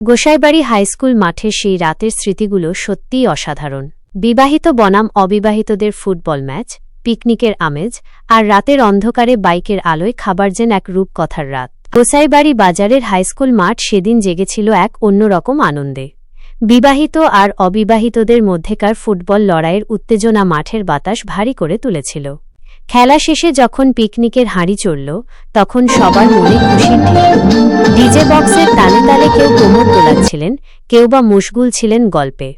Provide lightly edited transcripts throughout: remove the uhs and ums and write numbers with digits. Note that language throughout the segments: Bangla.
গোসাইবাড়ি হাইস্কুল মাঠের সেই রাতের স্মৃতিগুলো সত্যিই অসাধারণ। বিবাহিত বনাম অবিবাহিতদের ফুটবল ম্যাচ, পিকনিকের আমেজ, আর রাতের অন্ধকারে বাইকের আলোয় খাবার যেন এক রূপকথার রাত। গোসাইবাড়ি বাজারের হাইস্কুল মাঠ সেদিন জেগেছিল এক অন্যরকম আনন্দে। বিবাহিত আর অবিবাহিতদের মধ্যেকার ফুটবল লড়াইয়ের উত্তেজনা মাঠের বাতাস ভারী করে তুলেছিল। খেলা শেষে যখন পিকনিকের হাঁড়ি চড়ল, তখন সবার মনে খুশির ঢেউ। ডিজে বক্সের তালে তালে কেউ কোমর দোলাচ্ছিলেন, কেউ বা মশগুল ছিলেন গল্পে।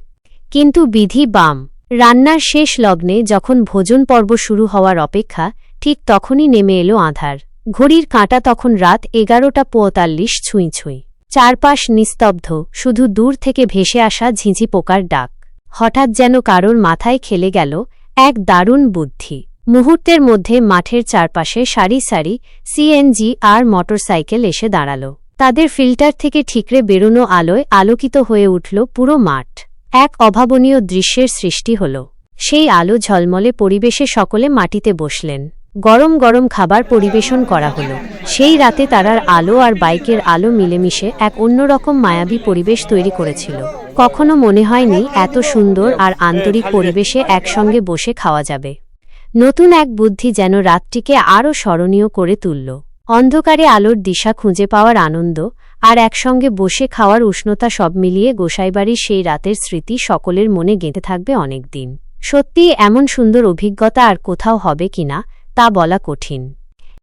কিন্তু বিধি বাম, রান্নার শেষ লগ্নে যখন ভোজন পর্ব শুরু হওয়ার অপেক্ষা, ঠিক তখনই নেমে এলো আঁধার। ঘড়ির কাঁটা তখন রাত 11:45 ছুঁই ছুঁই। চারপাশ নিস্তব্ধ, শুধু দূর থেকে ভেসে আসা ঝিঁঝি পোকার ডাক। হঠাৎ যেন কারোর মাথায় খেলে গেল এক দারুণ বুদ্ধি। মুহূর্তের মধ্যে মাঠের চারপাশে সারি সারি সিএনজি আর মোটরসাইকেল এসে দাঁড়াল। তাদের ফিল্টার থেকে ঠিকরে বেরোনো আলোয় আলোকিত হয়ে উঠল পুরো মাঠ। এক অভাবনীয় দৃশ্যের সৃষ্টি হল। সেই আলো ঝলমলে পরিবেশে সকলে মাটিতে বসলেন। গরম গরম খাবার পরিবেশন করা হল। সেই রাতে তারার আলো আর বাইকের আলো মিলেমিশে এক অন্যরকম মায়াবী পরিবেশ তৈরি করেছিল। কখনো মনে হয়নি এত সুন্দর আর আন্তরিক পরিবেশে একসঙ্গে বসে খাওয়া যাবে। নতুন এক বুদ্ধি যেন রাতটিকে আরও স্মরণীয় করে তুলল। অন্ধকারে আলোর দিশা খুঁজে পাওয়ার আনন্দ আর একসঙ্গে বসে খাওয়ার উষ্ণতা সব মিলিয়ে গোসাইবাড়ির সেই রাতের স্মৃতি সকলের মনে গেঁথে থাকবে অনেক দিন। সত্যিই এমন সুন্দর অভিজ্ঞতা আর কোথাও হবে কিনা তা বলা কঠিন।